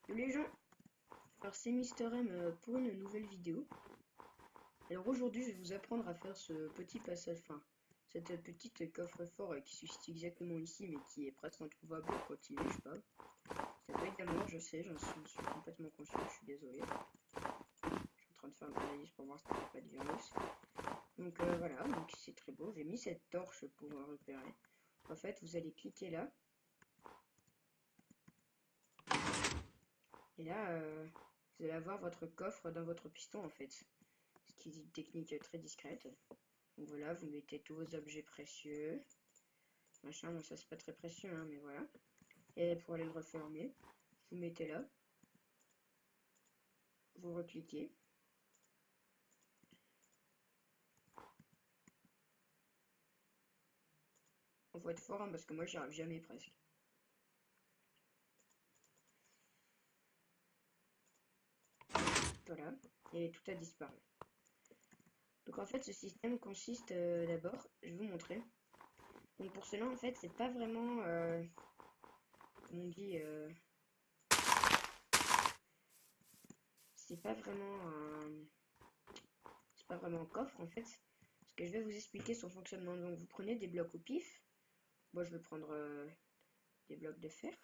Salut les gens, alors c'est Mister M pour une nouvelle vidéo. Alors aujourd'hui je vais vous apprendre à faire ce petit passage, enfin cette petite coffre-fort qui se situe exactement ici mais qui est presque introuvable quand il neige pas. Ça peut être d'amour, je sais, j'en suis complètement conscient, je suis désolé. Je suis en train de faire une analyse pour voir si il n'y a pas de virus. Donc voilà, donc c'est très beau, j'ai mis cette torche pour repérer. En fait vous allez cliquer là. Et là, vous allez avoir votre coffre dans votre piston en fait. Ce qui est une technique très discrète. Donc voilà, vous mettez tous vos objets précieux. Machin, bon ça c'est pas très précieux, hein, mais voilà. Et pour aller le refermer, vous mettez là. Vous recliquez. On va être fort, hein, parce que moi j'y arrive jamais presque. Voilà, et tout a disparu. Donc en fait ce système consiste d'abord, je vais vous montrer. Donc pour cela en fait c'est pas vraiment, comme on dit, c'est pas vraiment un coffre en fait. Parce que je vais vous expliquer son fonctionnement. Donc vous prenez des blocs au pif. Moi je vais prendre des blocs de fer.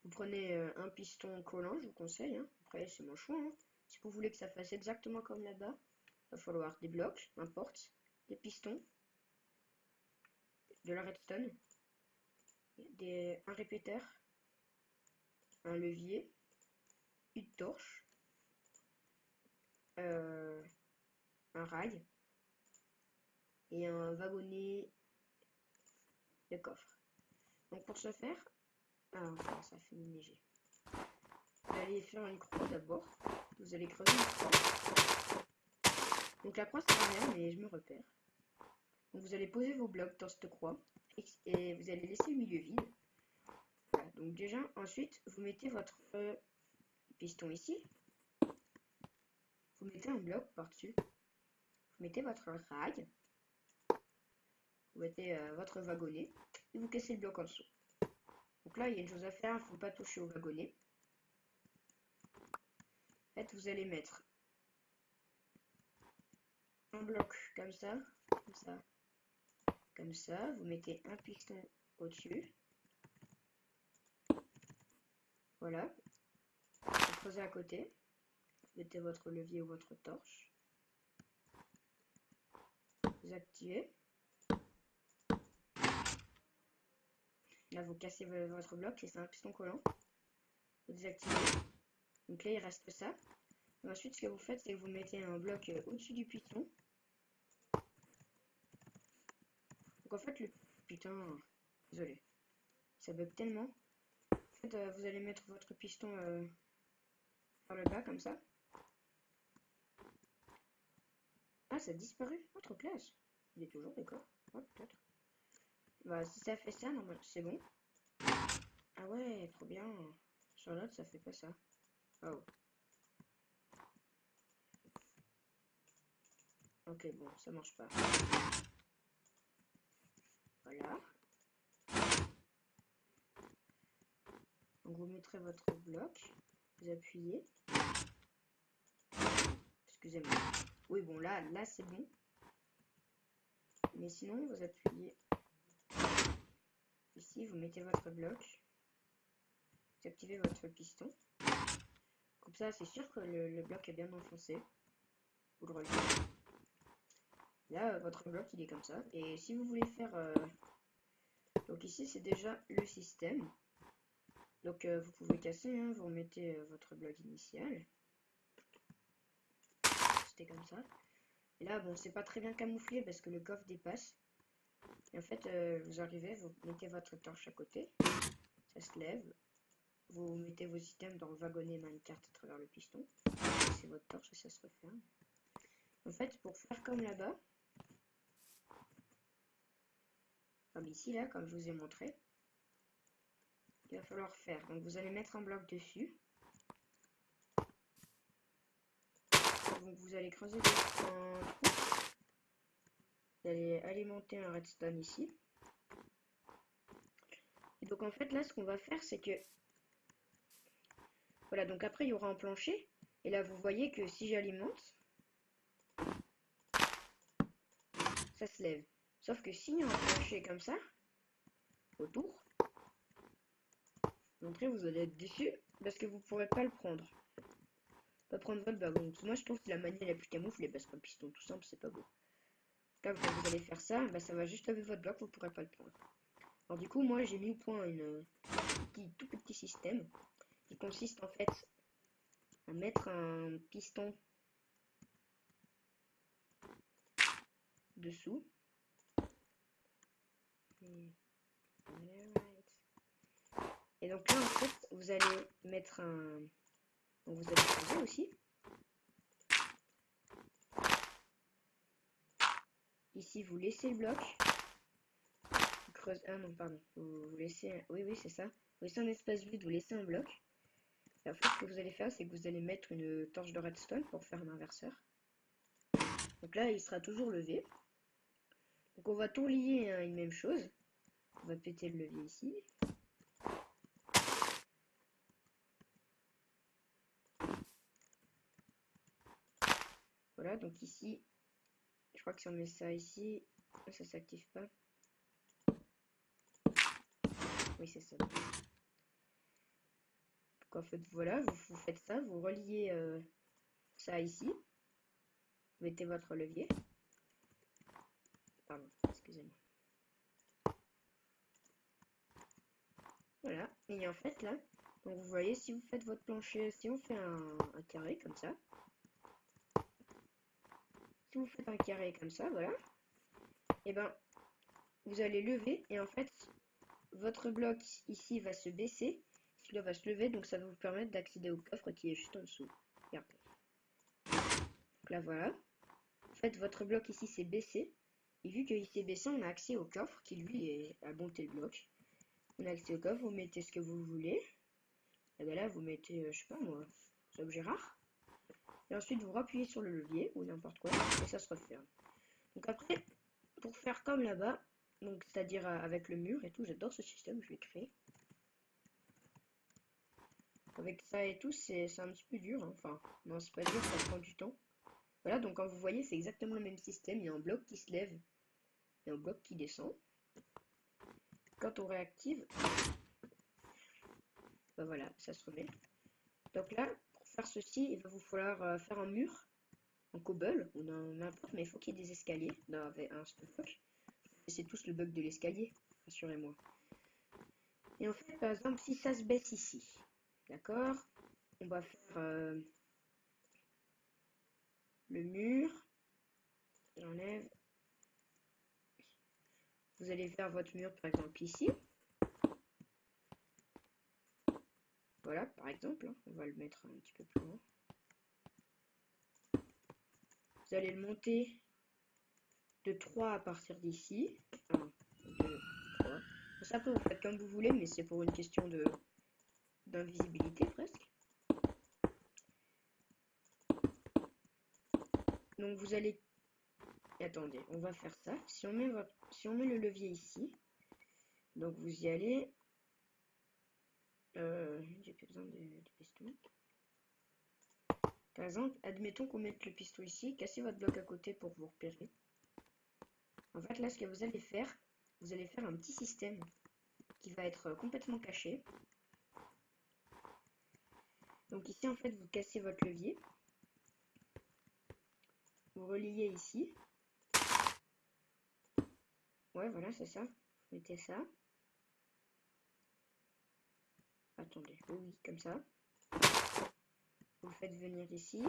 Vous prenez un piston collant, je vous conseille. Hein. Après c'est mon choix. Hein. Si vous voulez que ça fasse exactement comme là-bas, il va falloir des blocs, n'importe, des pistons, de la redstone, un répéteur, un levier, une torche, un rail et un wagonnet de coffre. Donc pour ce faire, ah enfin, ça fait neiger. Vous allez faire une croix d'abord. Vous allez creuser une croix. Donc la croix sert à rien, mais je me repère. Donc vous allez poser vos blocs dans cette croix et vous allez laisser le milieu vide. Voilà, donc déjà, ensuite, vous mettez votre piston ici. Vous mettez un bloc par-dessus. Vous mettez votre rail. Vous mettez votre wagonnet et vous cassez le bloc en dessous. Donc là, il y a une chose à faire, il ne faut pas toucher au wagonnet. En fait, vous allez mettre un bloc comme ça, comme ça, comme ça. Vous mettez un piston au-dessus. Voilà. Vous creusez à côté. Vous mettez votre levier ou votre torche. Vous activez. Là, vous cassez votre bloc et c'est un piston collant. Vous désactivez. Donc là, il reste ça. Et ensuite, ce que vous faites, c'est que vous mettez un bloc au-dessus du piston. Donc en fait, le putain, désolé, ça bug tellement. En fait, vous allez mettre votre piston par le bas comme ça. Ah, ça a disparu. Oh, trop classe. Il est toujours, d'accord. Ouais, peut-être. Bah, si ça fait ça, normalement, c'est bon. Ah ouais, trop bien. Sur l'autre, ça fait pas ça. Oh. Ok, bon, ça marche pas. Voilà. Donc vous mettrez votre bloc. Vous appuyez. Excusez-moi. Oui, bon, là c'est bon. Mais sinon, vous appuyez ici, vous mettez votre bloc. Vous activez votre piston. Comme ça, c'est sûr que le bloc est bien enfoncé. Vous le relevez. Là, votre bloc, il est comme ça. Et si vous voulez faire... Donc ici, c'est déjà le système. Donc vous pouvez casser, hein, vous remettez votre bloc initial. C'était comme ça. Et là, bon, c'est pas très bien camouflé parce que le coffre dépasse. Et en fait, vous arrivez, vous mettez votre torche à côté. Ça se lève. Vous mettez vos items dans le wagonnet minecart à travers le piston. C'est votre torche et ça se referme. En fait, pour faire comme là-bas, comme ici, là, comme je vous ai montré, il va falloir faire. Donc vous allez mettre un bloc dessus. Donc vous allez creuser un trou. Vous allez alimenter un redstone ici. Et donc en fait là ce qu'on va faire c'est que Voilà, donc après il y aura un plancher. Et là vous voyez que si j'alimente, ça se lève. Sauf que s'il y a un plancher comme ça, autour, l'entrée vous allez être déçu parce que vous pourrez pas le prendre. Pas prendre votre wagon. Moi je trouve que la manière la plus camouflée parce qu'un piston tout simple c'est pas beau. Là quand vous allez faire ça, bah, ça va juste lever votre bloc, vous pourrez pas le prendre. Alors du coup moi j'ai mis au point tout petit système qui consiste en fait à mettre un piston dessous. Et donc là en fait vous allez mettre un... Donc vous allez creuser aussi. Ici vous laissez le bloc. Ah non pardon. Vous laissez... Oui c'est ça. Vous laissez un espace vide, vous laissez un bloc. Et en fait ce que vous allez faire c'est que vous allez mettre une torche de redstone pour faire un inverseur. Donc là il sera toujours levé. Donc on va tout lier à une même chose. On va péter le levier ici. Voilà, donc ici, je crois que si on met ça ici, ça s'active pas. Oui, c'est ça. Donc en fait, voilà, vous faites ça, vous reliez ça ici. Vous mettez votre levier. Pardon, excusez-moi. Voilà, et en fait là, donc vous voyez, si vous faites votre plancher, si on fait un carré comme ça, si vous faites un carré comme ça, voilà, et ben vous allez lever et en fait votre bloc ici va se baisser, celui-là va se lever, donc ça va vous permettre d'accéder au coffre qui est juste en dessous. Regardez. Donc là voilà. En fait votre bloc ici s'est baissé. Et vu qu'il s'est baissé, on a accès au coffre qui lui a monté le bloc. On a accès au coffre, vous mettez ce que vous voulez. Et bien là vous mettez, je sais pas moi, des objets rares. Et ensuite vous rappuyez sur le levier ou n'importe quoi et ça se referme. Donc après, pour faire comme là-bas, donc c'est-à-dire avec le mur et tout, j'adore ce système, je l'ai créé. Avec ça et tout, c'est un petit peu dur, hein. Enfin, non c'est pas dur, ça prend du temps. Voilà, donc quand vous voyez, c'est exactement le même système, il y a un bloc qui se lève et un bloc qui descend. Quand on réactive, bah voilà, ça se remet. Donc là, pour faire ceci, il va vous falloir faire un mur en cobble ou n'importe, mais il faut qu'il y ait des escaliers dans un stock. C'est tous le bug de l'escalier, rassurez-moi. Et en fait, par exemple, si ça se baisse ici, d'accord, on va faire le mur, j'enlève. Vous allez faire votre mur, par exemple, ici. Voilà, par exemple, hein, on va le mettre un petit peu plus loin. Vous allez le monter de 3 à partir d'ici. 1, 2, 3. Ça, après, vous faites comme vous voulez, mais c'est pour une question d'invisibilité presque. Donc vous allez... Attendez, on va faire ça. Si on met le levier ici, donc vous y allez... j'ai plus besoin de piston. Par exemple, admettons qu'on mette le piston ici, cassez votre bloc à côté pour vous repérer. En fait, là, ce que vous allez faire un petit système qui va être complètement caché. Donc ici, en fait, vous cassez votre levier. Vous reliez ici. Ouais, voilà, c'est ça. Vous mettez ça. Attendez, oui, comme ça. Vous le faites venir ici.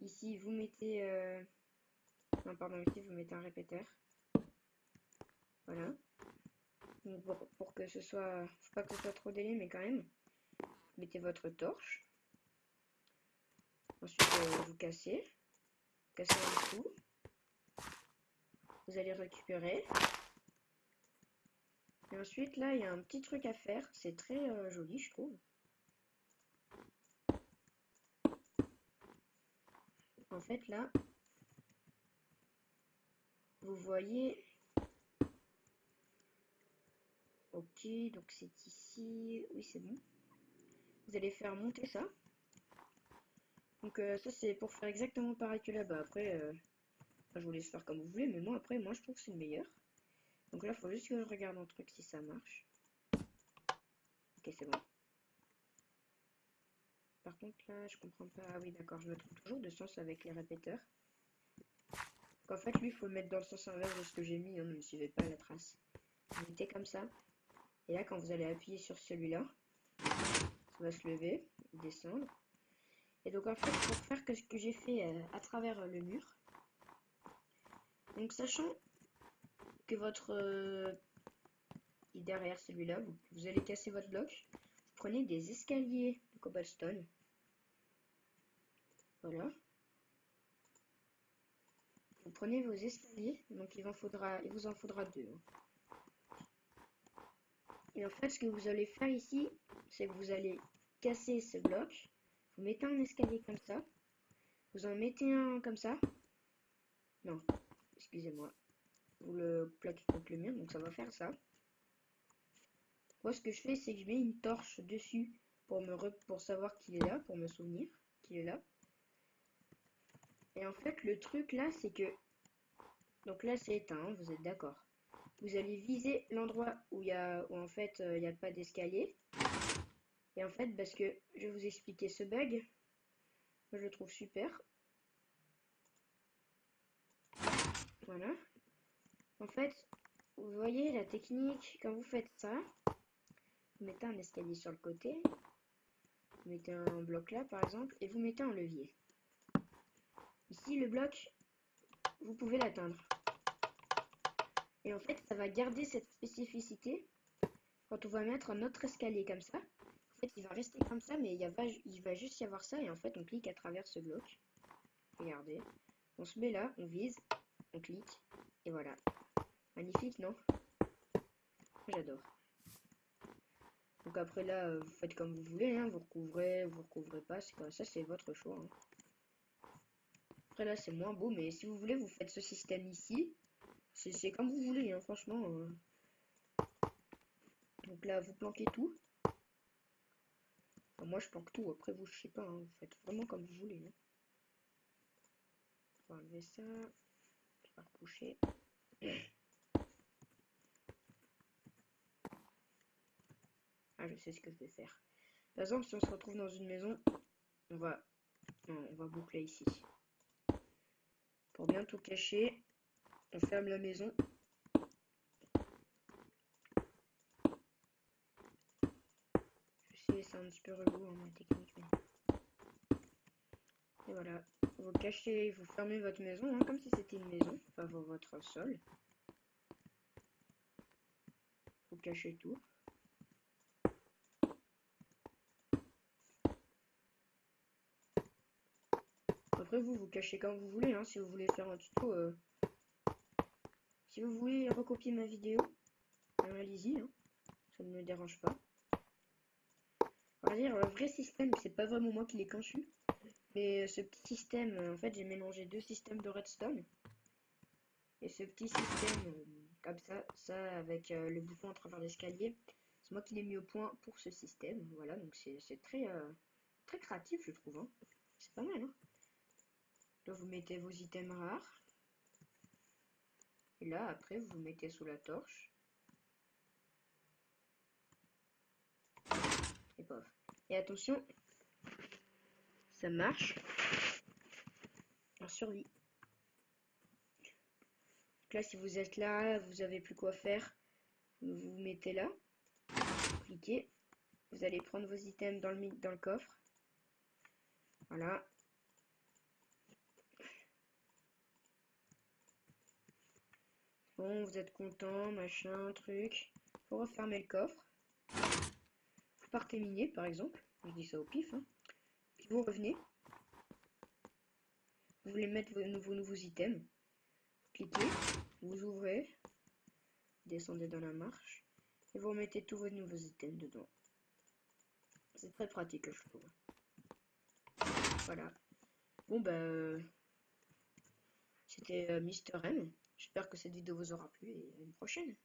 Ici, vous mettez... Non, pardon, ici, vous mettez un répéteur. Voilà. Donc, pour que ce soit... Faut pas que ce soit trop délai, mais quand même. Mettez votre torche. Ensuite, vous cassez. Cassez en dessous. Vous allez récupérer. Et ensuite, là, il y a un petit truc à faire. C'est très joli, je trouve. En fait, là, vous voyez... Oh Ok, donc c'est ici. Oui, c'est bon. Vous allez faire monter ça. Donc ça c'est pour faire exactement pareil que là-bas. Après, je vous laisse faire comme vous voulez, mais moi après, moi je trouve que c'est le meilleur. Donc là, il faut juste que je regarde un truc si ça marche. Ok, c'est bon. Par contre là, je comprends pas. Ah oui, d'accord, je me trompe toujours de sens avec les répéteurs. Donc, en fait, lui, il faut le mettre dans le sens inverse de ce que j'ai mis, hein, ne me suivez pas la trace. Vous mettez comme ça. Et là, quand vous allez appuyer sur celui-là, ça va se lever, descendre. Et donc en fait, pour faire que ce que j'ai fait à travers le mur, donc sachant que votre est derrière celui-là, vous allez casser votre bloc, vous prenez des escaliers de cobblestone, voilà. Vous prenez vos escaliers, donc il vous en faudra deux. Et en fait, ce que vous allez faire ici, c'est que vous allez casser ce bloc, vous mettez un escalier comme ça, vous en mettez un comme ça, non, excusez-moi, vous le plaquez contre le mur, donc ça va faire ça. Moi, ce que je fais, c'est que je mets une torche dessus pour savoir qu'il est là, pour me souvenir qu'il est là. Et en fait, le truc là, c'est que... Donc là, c'est éteint, hein, vous êtes d'accord. Vous allez viser l'endroit où en fait, il n'y a pas d'escalier. Et en fait, parce que je vais vous expliquer ce bug. Moi, je le trouve super. Voilà. En fait, vous voyez la technique, quand vous faites ça, vous mettez un escalier sur le côté. Vous mettez un bloc là, par exemple, et vous mettez un levier. Ici, le bloc, vous pouvez l'atteindre. Et en fait, ça va garder cette spécificité quand on va mettre un autre escalier comme ça. En fait, il va rester comme ça, mais il va juste y avoir ça. Et en fait, on clique à travers ce bloc. Regardez. On se met là, on vise, on clique. Et voilà. Magnifique, non? J'adore. Donc après là, vous faites comme vous voulez. Hein, vous recouvrez pas. Ça, c'est votre choix. Hein. Après là, c'est moins beau, mais si vous voulez, vous faites ce système ici. C'est comme vous voulez, hein, franchement. Donc là, vous planquez tout. Enfin, moi, je planque tout. Après, vous, je sais pas. Hein, vous faites vraiment comme vous voulez. Hein. On va enlever ça. On va recoucher. Ah, je sais ce que je vais faire. Par exemple, si on se retrouve dans une maison, on va boucler ici. Pour bien tout cacher, on ferme la maison. Je sais, c'est un petit peu relou en ma technique, mais... Et voilà, vous cachez, vous fermez votre maison, hein, comme si c'était une maison, enfin votre sol. Vous cachez tout. Après vous cachez comme vous voulez, hein, si vous voulez faire un tuto, si vous voulez recopier ma vidéo, allez-y, hein, ça ne me dérange pas. On va dire, le vrai système, c'est pas vraiment moi qui l'ai conçu, mais ce petit système, en fait j'ai mélangé deux systèmes de redstone. Et ce petit système, comme ça avec le bouton à travers l'escalier, c'est moi qui l'ai mis au point pour ce système. Voilà, donc c'est très, très créatif, je trouve. Hein. C'est pas mal. Hein. Là, vous mettez vos items rares. Et là, après, vous mettez sous la torche. Et pof. Et attention, ça marche. En survie. Donc là, si vous êtes là, vous avez plus quoi faire. Vous vous mettez là. Cliquez. Vous allez prendre vos items dans le coffre. Voilà. Bon, vous êtes content, machin, truc. Faut refermer le coffre. Vous partez miner, par exemple. Je dis ça au pif. Hein. Puis vous revenez. Vous voulez mettre vos nouveaux items. Vous cliquez. Vous ouvrez. Descendez dans la marche. Et vous remettez tous vos nouveaux items dedans. C'est très pratique, je trouve. Voilà. Bon, bah... c'était Mister M. J'espère que cette vidéo vous aura plu et à une prochaine.